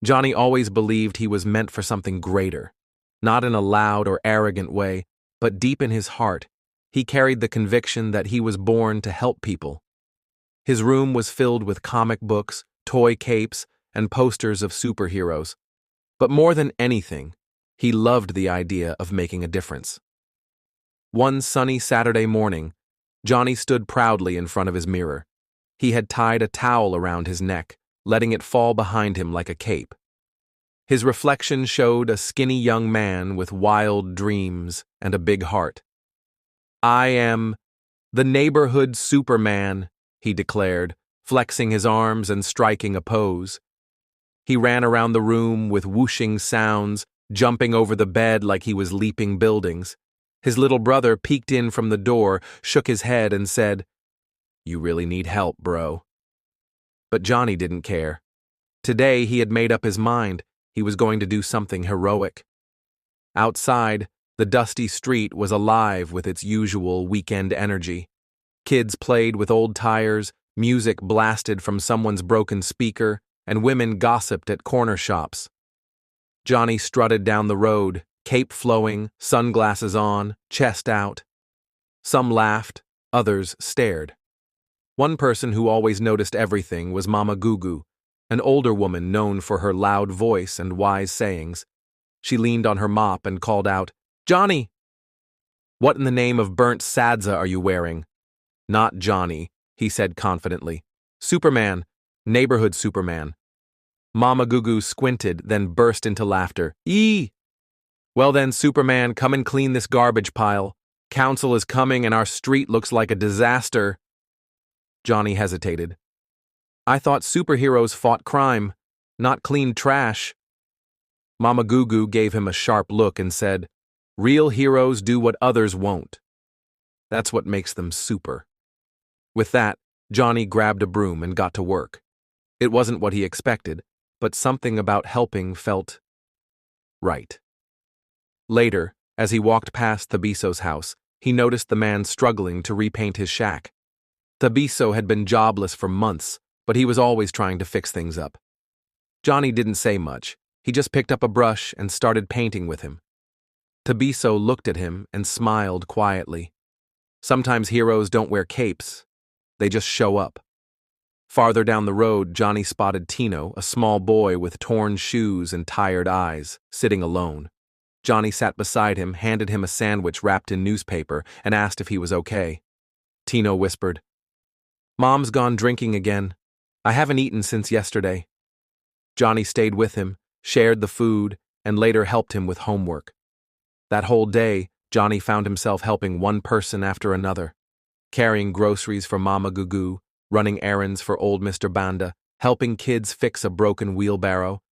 Johnny always believed he was meant for something greater, not in a loud or arrogant way, but deep in his heart. He carried the conviction that he was born to help people. His room was filled with comic books, toy capes, and posters of superheroes. But more than anything, he loved the idea of making a difference. One sunny Saturday morning, Johnny stood proudly in front of his mirror. He had tied a towel around his neck, letting it fall behind him like a cape. His reflection showed a skinny young man with wild dreams and a big heart. "I am the neighborhood Superman," he declared, flexing his arms and striking a pose. He ran around the room with whooshing sounds, jumping over the bed like he was leaping buildings. His little brother peeked in from the door, shook his head, and said, "You really need help, bro." But Johnny didn't care. Today he had made up his mind. He was going to do something heroic. Outside, the dusty street was alive with its usual weekend energy. Kids played with old tires, music blasted from someone's broken speaker, and women gossiped at corner shops. Johnny strutted down the road, cape flowing, sunglasses on, chest out. Some laughed, others stared. One person who always noticed everything was Mama Gugu, an older woman known for her loud voice and wise sayings. She leaned on her mop and called out, "Johnny!" "What in the name of burnt sadza are you wearing?" "Not Johnny," he said confidently. "Superman, neighborhood Superman." Mama Gugu squinted, then burst into laughter. "Eee! Well then, Superman, come and clean this garbage pile. Council is coming and our street looks like a disaster." Johnny hesitated. "I thought superheroes fought crime, not cleaned trash." Mama Gugu gave him a sharp look and said, "Real heroes do what others won't. That's what makes them super." With that, Johnny grabbed a broom and got to work. It wasn't what he expected, but something about helping felt right. Later, as he walked past Thabiso's house, he noticed the man struggling to repaint his shack. Thabiso had been jobless for months, but he was always trying to fix things up. Johnny didn't say much. He just picked up a brush and started painting with him. Thabiso looked at him and smiled quietly. Sometimes heroes don't wear capes. They just show up. Farther down the road, Johnny spotted Tino, a small boy with torn shoes and tired eyes, sitting alone. Johnny sat beside him, handed him a sandwich wrapped in newspaper, and asked if he was okay. Tino whispered, "Mom's gone drinking again. I haven't eaten since yesterday." Johnny stayed with him, shared the food, and later helped him with homework. That whole day, Johnny found himself helping one person after another, carrying groceries for Mama Gugu, running errands for old Mr. Banda, helping kids fix a broken wheelbarrow.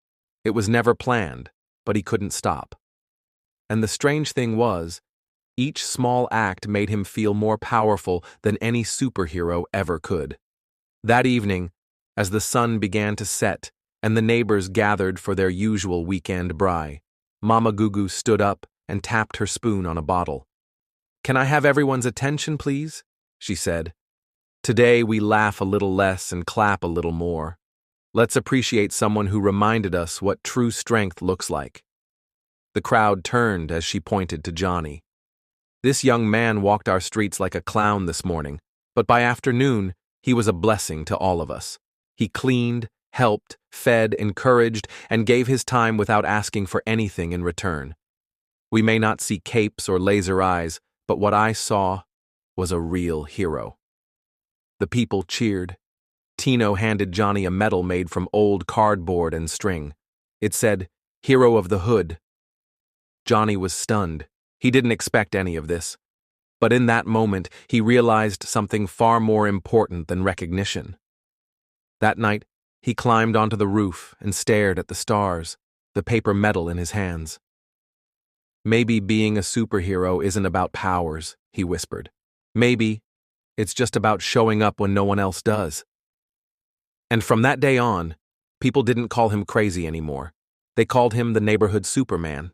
It was never planned, but he couldn't stop. And the strange thing was, each small act made him feel more powerful than any superhero ever could. That evening, as the sun began to set and the neighbors gathered for their usual weekend braai, Mama Gugu stood up and tapped her spoon on a bottle. "Can I have everyone's attention, please?" she said. "Today we laugh a little less and clap a little more. Let's appreciate someone who reminded us what true strength looks like." The crowd turned as she pointed to Johnny. "This young man walked our streets like a clown this morning, but by afternoon, he was a blessing to all of us. He cleaned, helped, fed, encouraged, and gave his time without asking for anything in return. We may not see capes or laser eyes, but what I saw was a real hero." The people cheered. Tino handed Johnny a medal made from old cardboard and string. It said, "Hero of the Hood." Johnny was stunned. He didn't expect any of this. But in that moment, he realized something far more important than recognition. That night, he climbed onto the roof and stared at the stars, the paper medal in his hands. "Maybe being a superhero isn't about powers," he whispered. "Maybe it's just about showing up when no one else does." And from that day on, people didn't call him crazy anymore. They called him the neighborhood Superman.